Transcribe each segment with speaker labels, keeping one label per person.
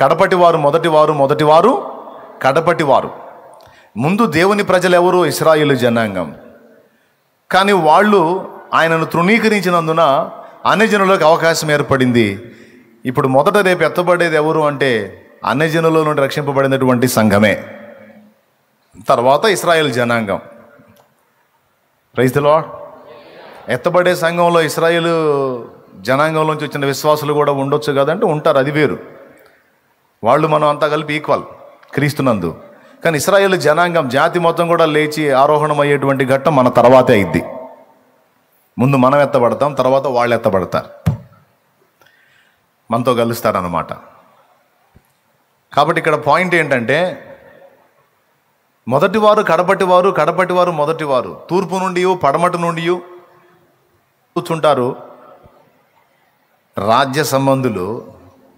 Speaker 1: కడపటివారు మొదటివారు, మొదటివారు కడపటివారు. ముందు దేవుని ప్రజలు ఎవరు? ఇశ్రాయేలు జనాంగం. కానీ వాళ్ళు ఆయనను తృణీకరించినందున అన్యజనులకు అవకాశం ఏర్పడింది. ఇప్పుడు మొదట రేపు ఎత్తబడేది ఎవరు అంటే అన్యజనుల నుండి రక్షింపబడినటువంటి సంఘమే, తర్వాత ఇశ్రాయేలు జనాంగం. Praise the Lord. ఎత్తబడే సంఘంలో ఇశ్రాయేలు జనాంగంలోంచి వచ్చిన విశ్వాసులు కూడా ఉండొచ్చు కదంటే ఉంటారు, అది వేరు. వాళ్ళు మనం అంతా కలిపి ఈక్వల్ క్రీస్తునందు. కానీ ఇశ్రాయేలు జనాంగం జాతి మొత్తం కూడా లేచి ఆరోహణం అయ్యేటువంటి ఘట్టం మన తర్వాతే అయింది. ముందు మనం ఎత్తబడతాం, తర్వాత వాళ్ళు ఎత్తబడతారు, మనతో కలుస్తారన్నమాట. కాబట్టి ఇక్కడ పాయింట్ ఏంటంటే మొదటివారు కడపటివారు, కడపటివారు మొదటివారు. తూర్పు నుండి పడమటి నుండి కూర్చుంటారు. రాజ్య సంబంధులు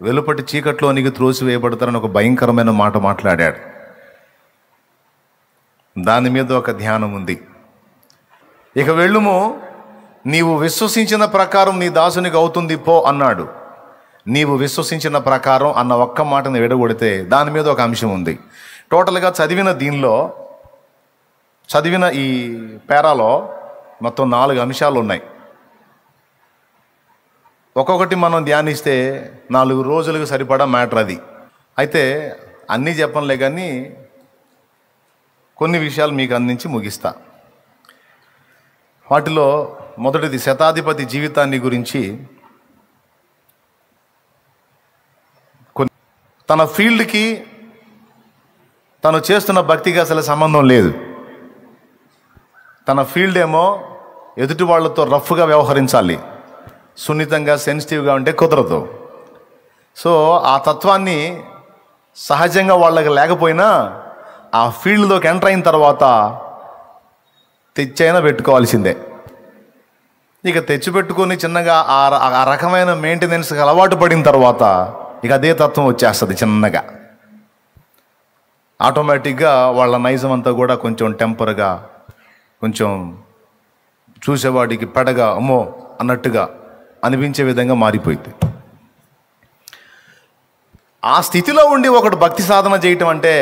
Speaker 1: వెలుపటి చీకట్లోనికి త్రోసివేయబడతారని ఒక భయంకరమైన మాట మాట్లాడాడు. దాని మీద ఒక ధ్యానం ఉంది. ఇక వెళ్ళుము, నీవు విశ్వసించిన ప్రకారం నీ దాసునికి అవుతుంది పో అన్నాడు. నీవు విశ్వసించిన ప్రకారం అన్న ఒక్క మాటను విడగొడితే దాని మీద ఒక అంశం ఉంది. టోటల్గా చదివిన ఈ పేరాలో మొత్తం 4 అంశాలు ఉన్నాయి. ఒక్కొక్కటి మనం ధ్యానిస్తే 4 రోజులకు సరిపడా మ్యాటర్ అది. అయితే అన్నీ చెప్పనులే, కానీ కొన్ని విషయాలు మీకు అందించి ముగిస్తా. వాటిలో మొదటిది శతాధిపతి జీవితాన్ని గురించి. తన ఫీల్డ్కి తను చేస్తున్న భక్తికి అసలు సంబంధం లేదు. తన ఫీల్డ్ ఏమో ఎదుటి వాళ్ళతో రఫ్గా వ్యవహరించాలి, సున్నితంగా సెన్సిటివ్గా ఉంటే కుదరదు. సో ఆ తత్వాన్ని సహజంగా వాళ్ళకి లేకపోయినా ఆ ఫీల్డ్లోకి ఎంటర్ అయిన తర్వాత తెచ్చైనా పెట్టుకోవాల్సిందే. ఇక తెచ్చిపెట్టుకొని చిన్నగా ఆ రకమైన మెయింటెనెన్స్కి అలవాటు పడిన తర్వాత ఇక అదే తత్వం వచ్చేస్తుంది చిన్నగా. ఆటోమేటిక్గా వాళ్ళ నైజం అంతా కూడా కొంచెం టెంపర్గా, కొంచెం చూసేవాడికి పెడగా అమ్మో అన్నట్టుగా అనిపించే విధంగా మారిపోయింది. ఆ స్థితిలో ఉండి ఒకడు భక్తి సాధన చేయటం అంటే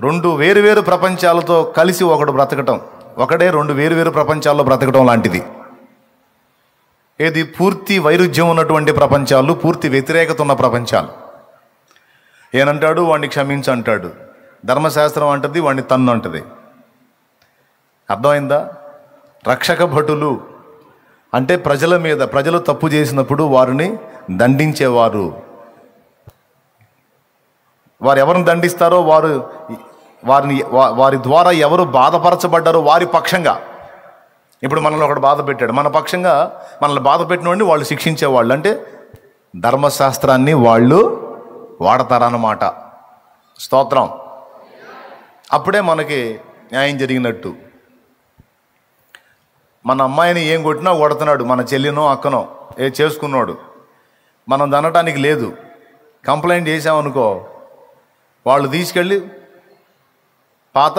Speaker 1: 2 వేరువేరు ప్రపంచాలతో కలిసి ఒకడు బ్రతకటం, ఒకడే 2 వేరువేరు ప్రపంచాల్లో బ్రతకటం లాంటిది. ఏది? పూర్తి వైరుధ్యం ఉన్నటువంటి ప్రపంచాలు, పూర్తి వ్యతిరేకత ఉన్న ప్రపంచాలు. ఏనంటాడు? వాడిని క్షమించు అంటాడు. ధర్మశాస్త్రం అంటది, వాడిని తన్ను అంటది. అర్థమైందా? రక్షక భటులు అంటే ప్రజలు తప్పు చేసినప్పుడు వారిని దండించేవారు. వారు ఎవరిని దండిస్తారో వారి ద్వారా ఎవరు బాధపరచబడ్డారో వారి పక్షంగా. ఇప్పుడు మనల్ని ఒకడు బాధ పెట్టాడు, మన పక్షంగా మనల్ని బాధ పెట్టిన వాడిని వాళ్ళు శిక్షించేవాళ్ళు. అంటే ధర్మశాస్త్రాన్ని వాళ్ళు వాడతారన్నమాట. స్తోత్రం. అప్పుడే మనకి న్యాయం జరిగినట్టు. మన అమ్మాయిని ఏం కొట్టినా కొడుతున్నాడు, మన చెల్లినో అక్కనో చేసుకున్నాడు. మనం దనటానికి లేదు. కంప్లైంట్ చేసామనుకో, వాళ్ళు తీసుకెళ్ళి పాత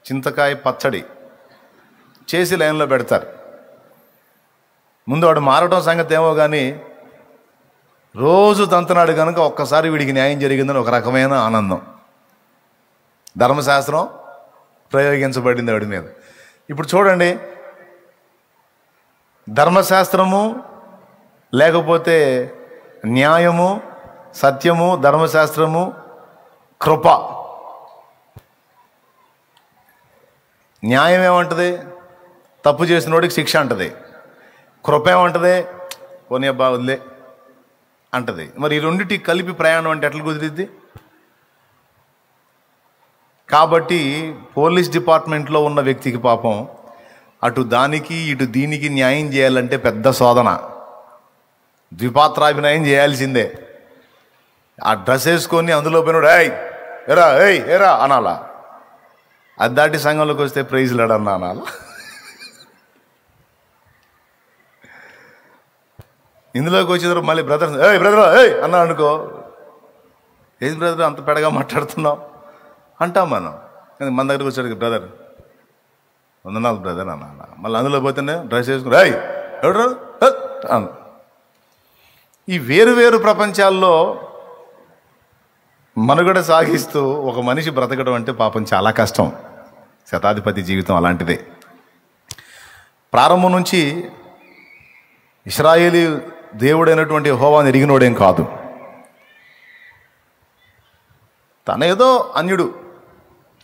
Speaker 1: చింతకాయ పచ్చడి చేసి లైన్లో పెడతారు. ముందు వాడు మారటం సంగతి ఏమో కానీ రోజు తంతున్నాడు కనుక ఒక్కసారి వీడికి న్యాయం జరిగిందని ఒక రకమైన ఆనందం. ధర్మశాస్త్రం ప్రయోగించబడింది వాడి మీద. ఇప్పుడు చూడండి, ధర్మశాస్త్రము లేకపోతే న్యాయము, సత్యము, ధర్మశాస్త్రము, కృప. న్యాయం ఏమంటది? తప్పు చేసినోడికి శిక్ష అంటది. కృప ఏమంటది? పోనీ అబ్బా వదిలే అంటది. మరి ఈ రెండింటికి కలిపి ప్రయాణం అంటే ఎట్లా కుదిరిద్ది? కాబట్టి పోలీస్ డిపార్ట్మెంట్లో ఉన్న వ్యక్తికి పాపం అటు దానికి ఇటు దీనికి న్యాయం చేయాలంటే పెద్ద శోధన, ద్విపాత్రాభినయం చేయాల్సిందే. ఆ డ్రెస్ వేసుకొని అందులో పోయినాడు ఏరా అనాలా? అది దాటి సంఘంలోకి వస్తే ప్రైజ్ లాడన్నా అనాలా? ఇందులోకి వచ్చేదారు మళ్ళీ బ్రదర్ అన్నా అనుకో, ఏది బ్రదర్ అంత పెడగా మాట్లాడుతున్నావు అంటాం మనం. మన దగ్గరకు వచ్చాడు బ్రదర్, వందనాలు బ్రదర్ అన్న. మళ్ళీ అందులో పోతేనే డ్రెస్ వేసుకుని ఎవడు ఈ వేరు వేరు ప్రపంచాల్లో మనుగడ సాగిస్తూ ఒక మనిషి బ్రతకడం అంటే పాపం చాలా కష్టం. శతాధిపతి జీవితం అలాంటిదే. ప్రారంభం నుంచి ఇశ్రాయేలీ దేవుడైనటువంటి యెహోవాను ఎరిగినోడేం కాదు. తన ఏదో అన్యుడు,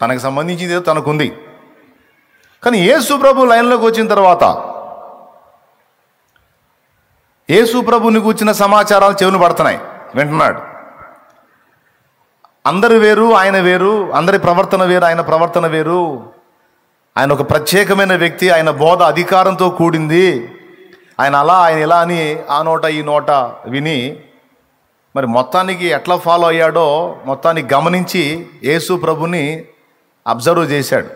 Speaker 1: తనకు సంబంధించింది ఏదో తనకుంది. కానీ యేసు ప్రభు లైన్లోకి వచ్చిన తర్వాత యేసు ప్రభుని కూర్చిన సమాచారాలు చెవులు పడుతున్నాయి, వింటున్నాడు. అందరు వేరు, ఆయన వేరు, అందరి ప్రవర్తన వేరు, ఆయన ప్రవర్తన వేరు. ఆయన ఒక ప్రత్యేకమైన వ్యక్తి, ఆయన బోధ అధికారంతో కూడింది. ఆయన అలా, ఆయన ఇలా అని ఆ నోట ఈ నోట విని మరి మొత్తానికి ఎట్లా ఫాలో అయ్యాడో మొత్తానికి గమనించి యేసు ప్రభుని అబ్జర్వ్ చేశాడు.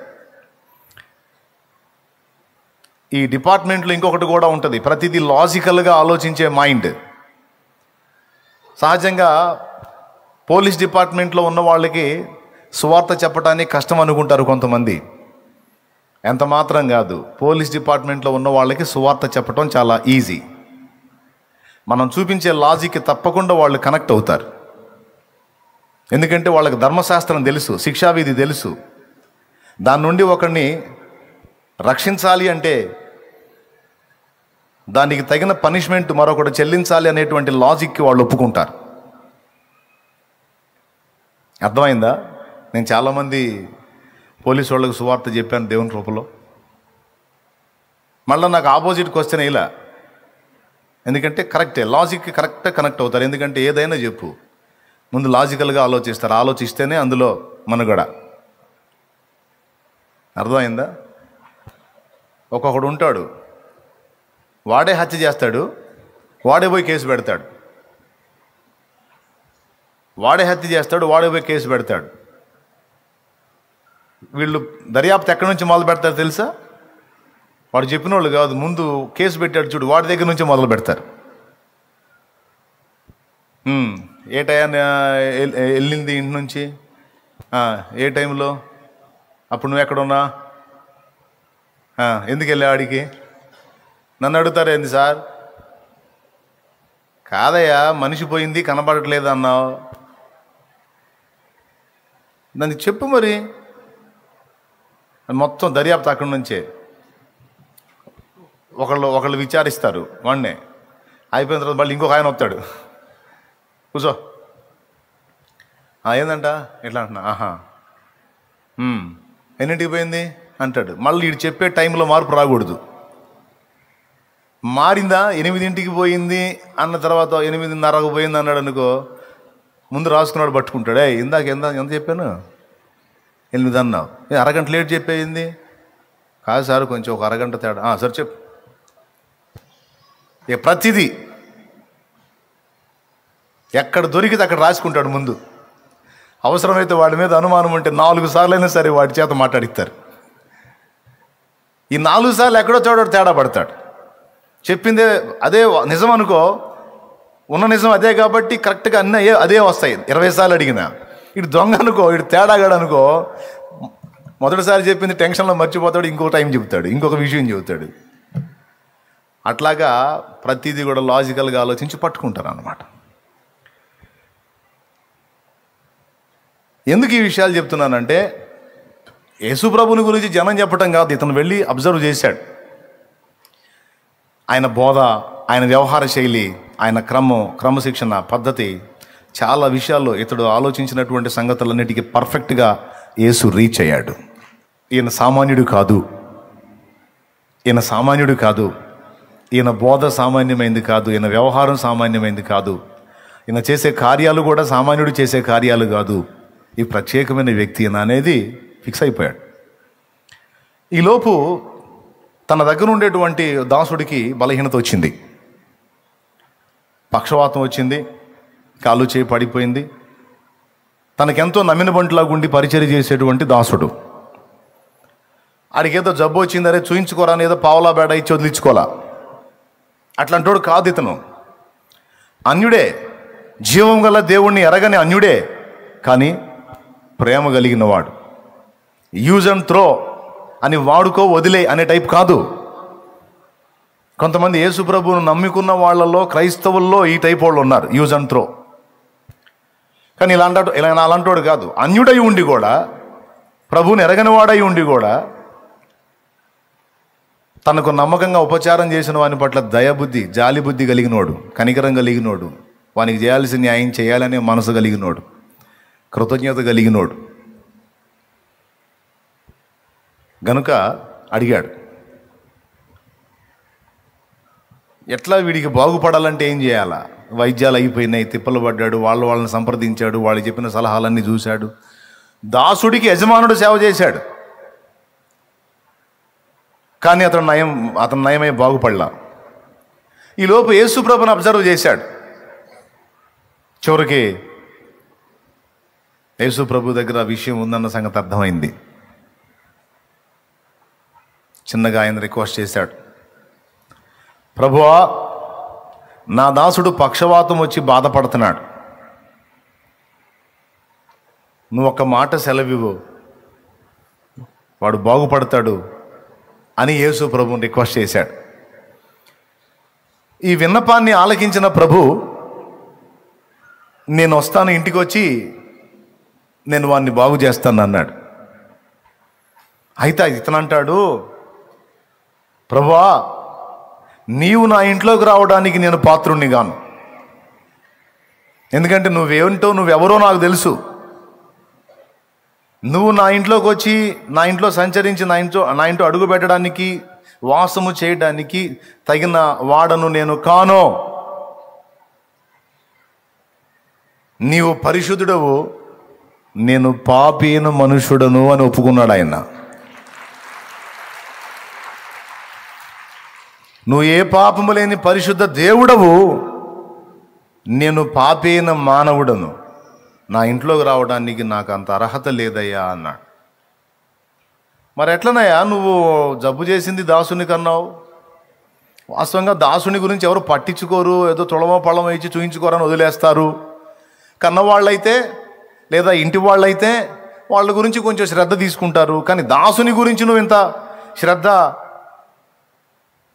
Speaker 1: ఈ డిపార్ట్మెంట్లో ఇంకొకటి కూడా ఉంటుంది, ప్రతిదీ లాజికల్గా ఆలోచించే మైండ్. సహజంగా పోలీస్ డిపార్ట్మెంట్లో ఉన్న వాళ్ళకి సువార్త చెప్పడానికి కష్టం అనుకుంటారు కొంతమంది. ఎంత మాత్రం కాదు, పోలీస్ డిపార్ట్మెంట్లో ఉన్న వాళ్ళకి సువార్త చెప్పడం చాలా ఈజీ. మనం చూపించే లాజిక్కి తప్పకుండా వాళ్ళు కనెక్ట్ అవుతారు. ఎందుకంటే వాళ్ళకి ధర్మశాస్త్రం తెలుసు, శిక్షావిధి తెలుసు. దాని నుండి ఒకరిని రక్షించాలి అంటే దానికి తగిన పనిష్మెంట్ మరొకటి చెల్లించాలి అనేటువంటి లాజిక్కి వాళ్ళు ఒప్పుకుంటారు. అర్థమైందా? నేను చాలామంది పోలీసు వాళ్ళకు సువార్త చెప్పాను దేవుని రూపంలో. మళ్ళీ నాకు ఆపోజిట్ క్వశ్చన్ ఇలా, ఎందుకంటే కరెక్టే, లాజిక్కి కరెక్ట్గా కనెక్ట్ అవుతారు. ఎందుకంటే ఏదైనా చెప్పు, ముందు లాజికల్గా ఆలోచిస్తారు, ఆలోచిస్తేనే అందులో మనుగడ. అర్థమైందా? ఒక్కొక్కడు ఉంటాడు, వాడే హత్య చేస్తాడు, వాడే పోయి కేసు పెడతాడు. వాడే హత్య చేస్తాడు, వాడే పోయి కేసు పెడతాడు. వీళ్ళు దర్యాప్తు ఎక్కడి నుంచి మొదలు పెడతారు తెలుసా? వాడు చెప్పిన వాళ్ళు కాదు, ముందు కేసు పెట్టాడు చూడు, వాడి దగ్గర నుంచి మొదలు పెడతారు. ఏ టైం వెళ్ళింది ఇంటి నుంచి, ఏ టైంలో, అప్పుడు నువ్వు ఎక్కడున్నా, ఎందుకు వెళ్ళా ఆడికి, నన్ను అడుగుతారు ఏంది సార్? కాదయ్యా, మనిషి పోయింది కనబడట్లేదు అన్నావు, దానికి చెప్పు మరి. మొత్తం దర్యాప్తు అక్కడి నుంచే ఒకళ్ళు విచారిస్తారు వాడినే. అయిపోయిన తర్వాత మళ్ళీ ఇంకొక ఆయన వస్తాడు, కూర్చో, ఏందంట ఎట్లా అంటున్నా, ఎన్నింటికి పోయింది అంటాడు. మళ్ళీ వీడు చెప్పే టైంలో మార్పు రాకూడదు. మారిందా, 8ంటికి పోయింది అన్న తర్వాత 8:30కు పోయింది అన్నాడు అనుకో, ముందు రాసుకున్నాడు పట్టుకుంటాడు. ఇందాక ఎంత చెప్పాను, 8 అన్నావు, అరగంట లేట్ చెప్పేయింది. కాదు సార్, కొంచెం ఒక అరగంట తేడా. సార్ చెప్పు. ఇక ప్రతిదీ ఎక్కడ దొరికితే అక్కడ రాసుకుంటాడు ముందు. అవసరమైతే వాడి మీద అనుమానం ఉంటే 4 సార్లైనా సరే వాడి చేత మాట్లాడిస్తారు. ఈ 4 సార్లు ఎక్కడో చోట తేడా పడతాడు. చెప్పిందే అదే నిజం అనుకో, ఉన్న నిజం అదే కాబట్టి కరెక్ట్గా అన్నీ అదే వస్తాయి. 20 సార్లు అడిగినా. ఇటు దొంగ అనుకో, ఇటు తేడాగాడు అనుకో, మొదటిసారి చెప్పింది టెన్షన్లో మర్చిపోతాడు, ఇంకో టైం చెబుతాడు, ఇంకొక విషయం చెబుతాడు. అట్లాగా ప్రతిదీ కూడా లాజికల్గా ఆలోచించి పట్టుకుంటారు అన్నమాట. ఎందుకు ఈ విషయాలు చెప్తున్నానంటే, యేసుప్రభుని గురించి జనం చెప్పటం కాదు, ఇతను వెళ్ళి అబ్జర్వ్ చేశాడు. ఆయన బోధ, ఆయన వ్యవహార శైలి, ఆయన క్రమశిక్షణ పద్ధతి, చాలా విషయాల్లో ఇతడు ఆలోచించినటువంటి సంగతులన్నిటికీ పర్ఫెక్ట్గా యేసు రీచ్ అయ్యాడు. ఈయన సామాన్యుడు కాదు, ఈయన బోధ సామాన్యమైంది కాదు, ఈయన వ్యవహారం సామాన్యమైంది కాదు, ఈయన చేసే కార్యాలు కూడా సామాన్యుడు చేసే కార్యాలు కాదు, ఈ ప్రత్యేకమైన వ్యక్తి ఈయన అనేది ఫిక్స్ అయిపోయాడు. ఈలోపు తన దగ్గర ఉండేటువంటి దాసుడికి బలహీనత వచ్చింది, పక్షవాతం వచ్చింది, కాలు చేయి పడిపోయింది. తనకెంతో నమ్మిన బంటులాగా ఉండి పరిచర్య చేసేటువంటి దాసుడు, ఆడికేదో జబ్బు వచ్చింది, అరే చూయించుకోరా అని ఏదో పావలా బేడ ఇచ్చి వదిలించుకోవాలా, అట్లాంటోడు కాదు ఇతను. అన్యుడే, జీవం గల దేవుణ్ణి ఎరగని అన్యుడే, కానీ ప్రేమ కలిగిన వాడు. యూజ్ అండ్ త్రో అని వాడుకో వదిలే అనే టైప్ కాదు. కొంతమంది యేసు ప్రభువును నమ్ముకున్న వాళ్ళలో, క్రైస్తవుల్లో ఈ టైప్ వాళ్ళు ఉన్నారు, యూజ్ అండ్ త్రో. కానీ అలాంటోడు కాదు. అన్యుడై ఉండి కూడా, ప్రభువుని ఎరగని వాడై ఉండి కూడా, తనకు నమ్మకంగా ఉపచారం చేసిన వాని పట్ల దయబుద్ధి, జాలిబుద్ధి కలిగినోడు, కనికరం కలిగినోడు, వానికి చేయాల్సిన న్యాయం చేయాలనే మనసు కలిగినోడు, కృతజ్ఞత కలిగినోడు గనుక అడిగాడు, ఎట్లా వీడికి బాగుపడాలంటే ఏం చేయాలా? వైద్యాలు అయిపోయినాయి, తిప్పలు పడ్డాడు, వాళ్ళని సంప్రదించాడు, వాళ్ళు చెప్పిన సలహాలన్నీ చూశాడు. దాసుడికి యజమానుడు సేవ చేశాడు, కానీ అతను నయమై బాగుపడలా. ఈలోపు యేసు ప్రభుని అబ్జర్వ్ చేశాడు. చివరికి యేసు ప్రభు దగ్గర విషయం ఉందన్న సంగతి అర్థమైంది. చిన్నగా ఆయన రిక్వెస్ట్ చేశాడు, ప్రభువా, నా దాసుడు పక్షవాతం వచ్చి బాధపడుతున్నాడు, నువ్వు ఒక్క మాట సెలవివ్వు, వాడు బాగుపడతాడు అని యేసు ప్రభుని రిక్వెస్ట్ చేశాడు. ఈ విన్నపాన్ని ఆలకించిన ప్రభు, నేను వస్తాను, ఇంటికి వచ్చి నేను వాడిని బాగు చేస్తాను అన్నాడు. అయితే ఇతను అంటాడు, ప్రభువా, నీవు నా ఇంట్లోకి రావడానికి నేను పాత్రుణ్ణి గాను, ఎందుకంటే నువ్వెవరో నాకు తెలుసు. నువ్వు నా ఇంట్లోకి వచ్చి, నా ఇంట్లో సంచరించి, నా ఇంట్లో అడుగు పెట్టడానికి, వాసము చేయడానికి తగిన వాడను నేను కాను. నీవు పరిశుద్ధుడవు, నేను పాపీన మనుషుడను అని ఒప్పుకున్నాడు ఆయన. నువ్వు ఏ పాపము లేని పరిశుద్ధ దేవుడవు, నేను పాపీన మానవుడను, నా ఇంట్లోకి రావడానికి నాకు అంత అర్హత లేదయ్యా అన్నాడు. మరి ఎట్లనయ్యా, నువ్వు జబ్బు చేసింది దాసుని కన్నావు? వాస్తవంగా దాసుని గురించి ఎవరు పట్టించుకోరు, ఏదో తొడమో పళ్ళమో ఇచ్చి చూయించుకోరని వదిలేస్తారు. కన్నవాళ్ళైతే లేదా ఇంటి వాళ్ళైతే వాళ్ళ గురించి కొంచెం శ్రద్ధ తీసుకుంటారు. కానీ దాసుని గురించి నువ్వు ఇంత శ్రద్ధ,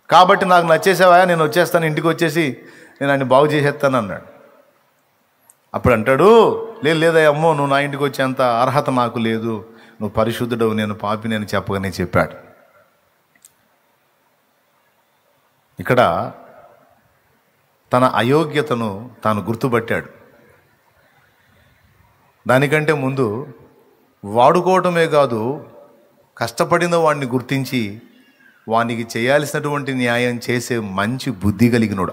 Speaker 1: కాబట్టి నాకు నచ్చేసావా, నేను వచ్చేస్తాను, ఇంటికి వచ్చేసి నేను ఆయన బాగు చేసేస్తాను అన్నాడు. అప్పుడు అంటాడు, లేదయ్యా, అమ్మో, నువ్వు నా ఇంటికి వచ్చేంత అర్హత నాకు లేదు, నువ్వు పరిశుద్ధుడవు, నేను పాపిని అని చెప్పగానే చెప్పాడు. ఇక్కడ తన అయోగ్యతను తాను గుర్తుపట్టాడు. దానికంటే ముందు వాడుకోవటమే కాదు, కష్టపడిన వాడిని గుర్తించి వానికి చేయాల్సినటువంటి న్యాయం చేసే మంచి బుద్ధి కలిగినోడు.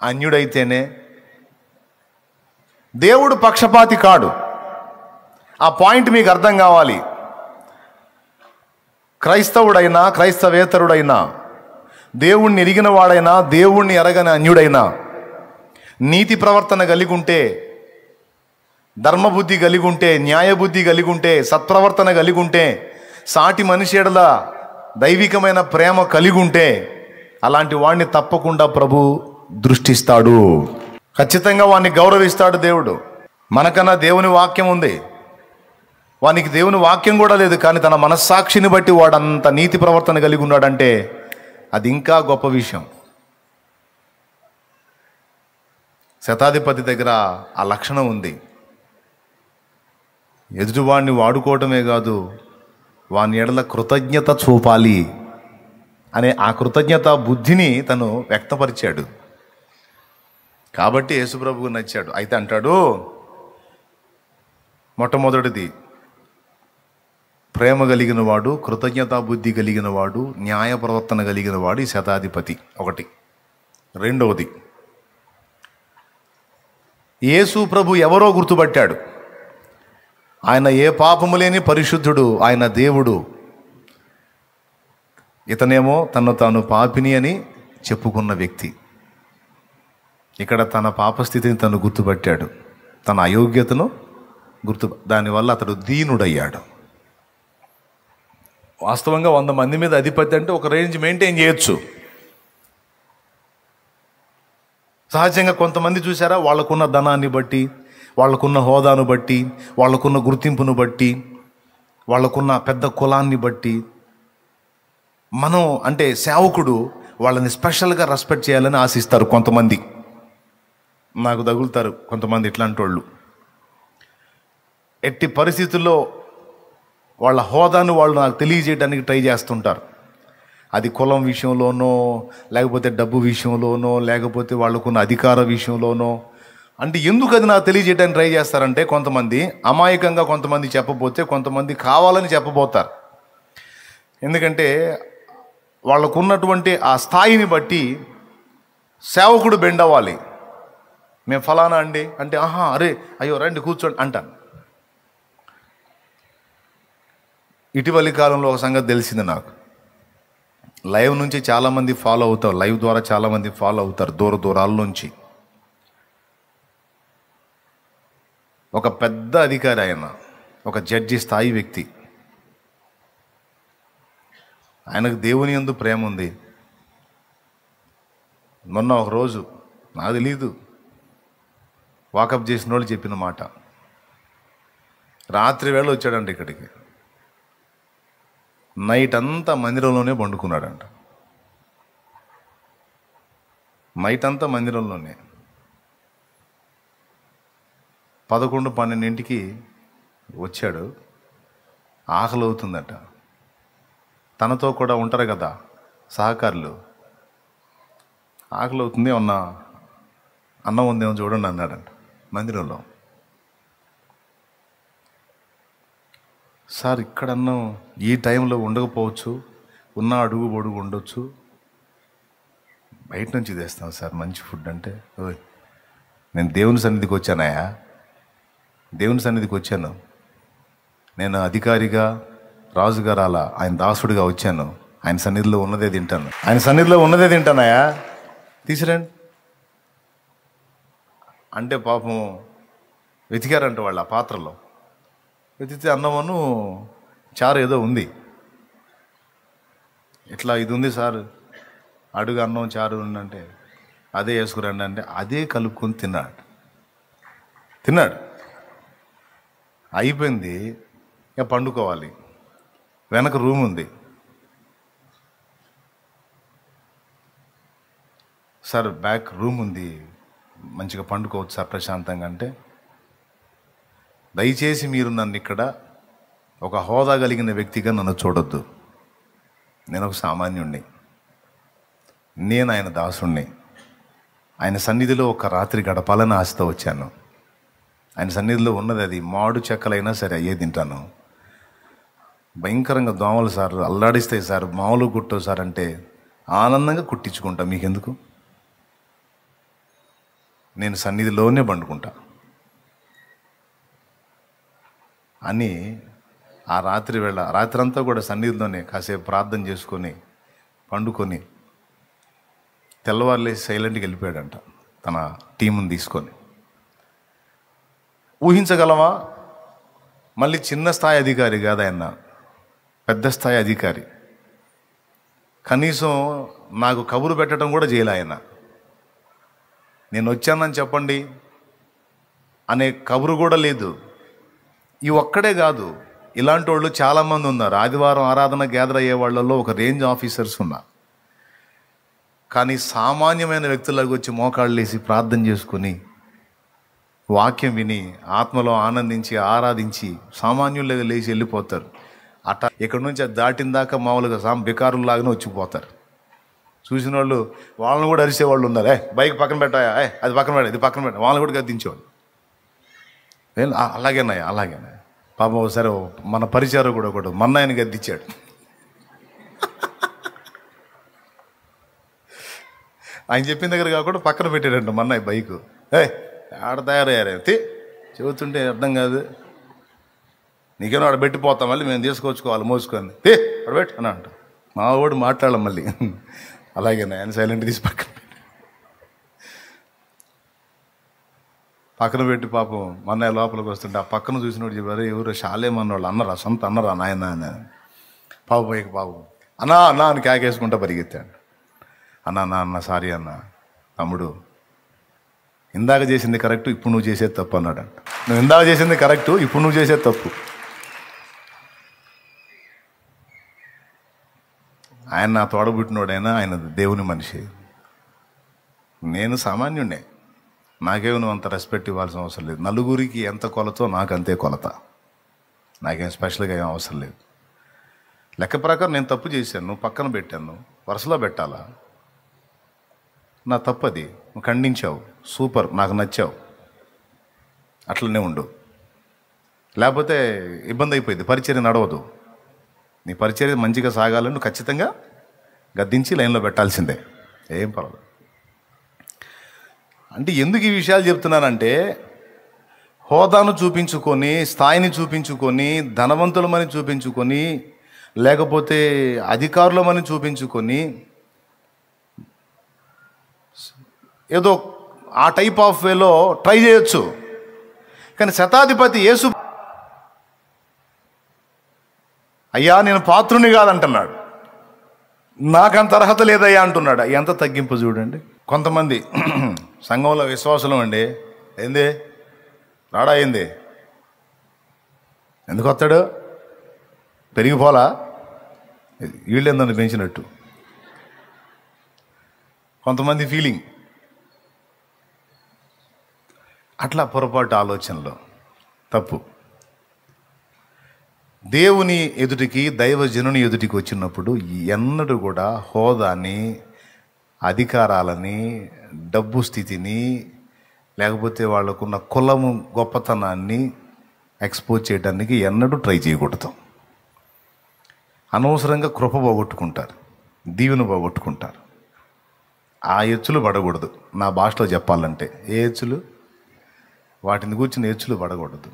Speaker 1: అన్యుడైతేనే దేవుడు పక్షపాతి కాడు. ఆ పాయింట్ మీకు అర్థం కావాలి. క్రైస్తవుడైనా, క్రైస్తవేతరుడైనా, దేవుణ్ణి ఎరిగిన వాడైనా, దేవుణ్ణి ఎరగని అన్యుడైనా, నీతి ప్రవర్తన కలిగి ఉంటే, ధర్మబుద్ధి కలిగి ఉంటే, న్యాయబుద్ధి కలిగి ఉంటే, సత్ప్రవర్తన కలిగి ఉంటే, సాటి మనిషి ఎడల దైవికమైన ప్రేమ కలిగి ఉంటే, అలాంటి వాడిని తప్పకుండా ప్రభు దృష్టిస్తాడు. ఖచ్చితంగా వాడిని గౌరవిస్తాడు దేవుడు. మనకన్నా దేవుని వాక్యం ఉంది, వానికి దేవుని వాక్యం కూడా లేదు, కానీ తన మనస్సాక్షిని బట్టి వాడంత నీతి ప్రవర్తన కలిగి ఉన్నాడంటే అది ఇంకా గొప్ప విషయం. శతాధిపతి దగ్గర ఆ లక్షణం ఉంది. ఎదుటివాడిని వాడుకోవటమే కాదు, వాని ఎడల కృతజ్ఞత చూపాలి అనే ఆ కృతజ్ఞత బుద్ధిని తను వ్యక్తపరిచాడు. కాబట్టి యేసుప్రభువు నచ్చాడు. అయితే అంటాడు, మొట్టమొదటిది ప్రేమ కలిగిన వాడు, కృతజ్ఞతా బుద్ధి కలిగిన వాడు, న్యాయ ప్రవర్తన కలిగిన వాడు ఈ శతాధిపతి. ఒకటి. రెండవది, యేసు ప్రభు ఎవరో గుర్తుపట్టాడు. ఆయన ఏ పాపము లేని పరిశుద్ధుడు, ఆయన దేవుడు. ఇతనేమో తను తాను పాపిని అని చెప్పుకున్న వ్యక్తి. ఇక్కడ తన పాపస్థితిని తను గుర్తుపట్టాడు, తన అయోగ్యతను దానివల్ల అతడు దీనుడయ్యాడు. వాస్తవంగా 100 మంది మీద అధిపతి అంటే ఒక రేంజ్ మెయింటైన్ చేయొచ్చు. సహజంగా కొంతమంది చూసారా, వాళ్ళకున్న ధనాన్ని బట్టి, వాళ్ళకున్న హోదాను బట్టి, వాళ్ళకున్న గుర్తింపును బట్టి, వాళ్ళకున్న పెద్ద కులాన్ని బట్టి మనం అంటే సేవకుడు వాళ్ళని స్పెషల్గా రెస్పెక్ట్ చేయాలని ఆశిస్తారు కొంతమంది. నాకు తగులుతారు కొంతమంది ఇట్లాంటి వాళ్ళు. ఎట్టి పరిస్థితుల్లో వాళ్ళ హోదాను వాళ్ళు నాకు తెలియజేయడానికి ట్రై చేస్తుంటారు. అది కులం విషయంలోనో, లేకపోతే డబ్బు విషయంలోనో, లేకపోతే వాళ్ళకున్న అధికార విషయంలోనో. అంటే ఎందుకు అది నాకు తెలియజేయడానికి ట్రై చేస్తారంటే, కొంతమంది అమాయకంగా కొంతమంది చెప్పబోతే, కొంతమంది కావాలని చెప్పబోతారు. ఎందుకంటే వాళ్ళకున్నటువంటి ఆ స్థాయిని బట్టి సేవకుడు బెండ్ అవ్వాలి. మేము ఫలానా అండి అంటే, ఆహా అరే అయ్యో రండి కూర్చోండి అంటాను. ఇటీవలి కాలంలో ఒక సంగతి తెలిసింది నాకు. లైవ్ నుంచి చాలామంది ఫాలో అవుతారు, లైవ్ ద్వారా చాలామంది ఫాలో అవుతారు దూర దూరాల నుంచి. ఒక పెద్ద అధికారి ఆయన, ఒక జడ్జి స్థాయి వ్యక్తి. ఆయనకు దేవుని యందు ప్రేమ ఉంది. మొన్న ఒక రోజు నాకు తెలీదు, వాకప్ చేసిన వాళ్ళు చెప్పిన మాట, రాత్రి వేళ వచ్చాడంట ఇక్కడికి. నైట్ అంతా మందిరంలోనే పండుకున్నాడంట. నైట్ అంతా మందిరంలోనే. 11-12 వచ్చాడు. ఆకలి అవుతుందట. తనతో కూడా ఉంటారు కదా సహకారులు. ఆకలి అవుతుంది, ఏమన్నా అన్నం ఉందేమో చూడండి అన్నాడంట మందిరంలో. సార్ ఇక్కడ అన్నం ఈ టైంలో ఉండకపోవచ్చు, ఉన్న అడుగు పొడుగు ఉండొచ్చు, బయట నుంచి తెస్తాం సార్ మంచి ఫుడ్ అంటే. ఓయ్ నేను దేవుని సన్నిధికి వచ్చానయా, దేవుని సన్నిధికి వచ్చాను. నేను అధికారిగా రాజుగారు అలా ఆయన దాసుడిగా వచ్చాను. ఆయన సన్నిధిలో ఉన్నదే తింటాను, ఆయన సన్నిధిలో ఉన్నదే తింటానయా, తీసిరండి అంటే. పాపం వెతికారంట వాళ్ళు ఆ పాత్రలో. వెతికితే అన్నమును చారు ఏదో ఉంది. ఇట్లా ఇది ఉంది సార్, అడుగు అన్నం చారు ఉందంటే అదే వేసుకురండి అంటే అదే కలుపుకొని తిన్నాడు. అయిపోయింది, ఇక పండుకోవాలి. వెనక రూమ్ ఉంది. సార్ బ్యాక్ రూమ్ ఉంది, మంచిగా పండుకోవచ్చు సార్ ప్రశాంతంగా అంటే, దయచేసి మీరు నన్ను ఇక్కడ ఒక హోదా కలిగిన వ్యక్తిగా నన్ను చూడొద్దు. నేను ఒక సామాన్యుణ్ణి, నేను ఆయన దాసుణ్ణి. ఆయన సన్నిధిలో ఒక రాత్రి గడపాలని ఆశతో వచ్చాను. ఆయన సన్నిధిలో ఉన్నది అది మాడు చెక్కలైనా సరే అయ్యే తింటాను. భయంకరంగా దోమలు సార్ అల్లాడిస్తాయి సార్, మామూలు కుట్టవు సార్ అంటే ఆనందంగా కుట్టించుకుంటా, మీకెందుకు, నేను సన్నిధిలోనే పండుకుంటా అని. ఆ రాత్రి వేళ రాత్రంతా కూడా సన్నిధిలోనే కాసేపు ప్రార్థన చేసుకొని పండుకొని తెల్లవారులేసి సైలెంట్గా వెళ్ళిపోయాడంట తన టీముని తీసుకొని. ఊహించగలవా? మళ్ళీ చిన్న స్థాయి అధికారి కాదు ఆయన, పెద్ద స్థాయి అధికారి. కనీసం నాకు కబురు పెట్టడం కూడా చేయలే ఆయన. నేను వచ్చానని చెప్పండి అనే కబురు కూడా లేదు. ఈ ఒక్కడే కాదు, ఇలాంటి వాళ్ళు చాలామంది ఉన్నారు. ఆదివారం ఆరాధన గ్యాదర్ అయ్యే వాళ్ళలో ఒక రేంజ్ ఆఫీసర్స్ ఉన్నారు. కానీ సామాన్యమైన వ్యక్తులకు వచ్చి మోకాళ్ళు వేసి ప్రార్థన చేసుకుని వాక్యం విని ఆత్మలో ఆనందించి ఆరాధించి సామాన్యులుగా లేచి వెళ్ళిపోతారు. అట్లా ఇక్కడ నుంచి అది దాటిన దాకా మామూలుగా బికారుల్లాగానే వచ్చిపోతారు. చూసిన వాళ్ళు వాళ్ళని కూడా అరిసేవాళ్ళు ఉన్నారు. బైక్ పక్కన పెట్టాయా, అది పక్కన పెట్టా, ఇది పక్కన పెట్టా, వాళ్ళని కూడా గద్దించేవాళ్ళు. అలాగేనాయా పాపం. ఒకసారి మన పరిచారం కూడా ఒకటి మన్నాయని గద్దించాడు. ఆయన చెప్పిన దగ్గర కాకుండా పక్కన పెట్టాడంట మన్నాయి బైకు. ఆడ తయారయ్యారే చెబుతుంటే అర్థం కాదు, నీకేమో ఆడ పెట్టిపోతాం, మళ్ళీ మేము తీసుకొచ్చుకోవాలి మోసుకొని ఆడ పెట్టు అని అంట. మా వాడు మాట్లాడాలి మళ్ళీ. అలాగేనా ఆయన సైలెంట్ తీసి పక్కన పెట్టి పాపం మన్నయ్య లోపలికి వస్తుంటే ఆ పక్కన చూసినోడు చెప్పారు, ఎవరు షాలేమన్నోళ్ళు అన్నరా, సొంత అన్నరా నాయన అని. పాపం అన్నా అని కేకేసుకుంటా పరిగెత్తాడు. అన్న సారీ అన్న, తమ్ముడు ఇందాక చేసింది కరెక్ట్, ఇప్పుడు నువ్వు చేసేది తప్పు అన్నాడు. నువ్వు ఇందాక చేసింది కరెక్టు, ఇప్పుడు నువ్వు చేసేది తప్పు. ఆయన నా తోడబుట్టినోడైనా ఆయన దేవుని మనిషి, నేను సామాన్యుడే. నాకేమో నువ్వు అంత రెస్పెక్ట్ ఇవ్వాల్సిన అవసరం లేదు. నలుగురికి ఎంత కొలతో నాకు అంతే కొలత. నాకేం స్పెషల్గా ఏం అవసరం లేదు. లెక్క ప్రకారం నేను తప్పు చేశాను, నువ్వు పక్కన పెట్టాను, వరుసలో పెట్టాలా? నా తప్పు అది. నువ్వు ఖండించావు, సూపర్, నాకు నచ్చావు, అట్లనే ఉండు. లేకపోతే ఇబ్బంది అయిపోయింది, పరిచర్య నడవదు. నీ పరిచర్య మంచిగా సాగాలని నువ్వు ఖచ్చితంగా గద్దించి లైన్లో పెట్టాల్సిందే, ఏం పర్వాలేదు. అంటే ఎందుకు ఈ విషయాలు చెప్తున్నానంటే, హోదాను చూపించుకొని, స్థాయిని చూపించుకొని, ధనవంతులమని చూపించుకొని, లేకపోతే అధికారులమని చూపించుకొని, ఏదో ఆ టైప్ ఆఫ్ వేలో ట్రై చేయొచ్చు. కానీ శతాధిపతి యేసు, అయ్యా నేను పాత్రుని కాదంటున్నాడు, నాకంత అర్హత లేదయ్యా అంటున్నాడు. ఎంత తగ్గింపు చూడండి. కొంతమంది సంఘంలో విశ్వాసులం అండి, ఏంది రాడా, ఏంది ఎందుకు వస్తాడు, పెరిగిపోలా, వీళ్ళేందని పెంచినట్టు కొంతమంది ఫీలింగ్. అట్లా పొరపాటు ఆలోచనలో తప్పు. దేవుని ఎదుటికి, దైవజనుని ఎదుటికి వచ్చినప్పుడు ఎన్నడూ కూడా హోదాని, అధికారాలని, డబ్బు స్థితిని, లేకపోతే వాళ్ళకున్న కులము గొప్పతనాన్ని ఎక్స్పోజ్ చేయడానికి ఎన్నడూ ట్రై చేయకూడదు. అనవసరంగా కృప పోగొట్టుకుంటారు, దీవెన పోగొట్టుకుంటారు. ఆ ఎచ్చులు పడకూడదు. నా భాషలో చెప్పాలంటే ఏ ఎచ్చులు, వాటిని కూర్చుని ఎచ్చులు పడకూడదు.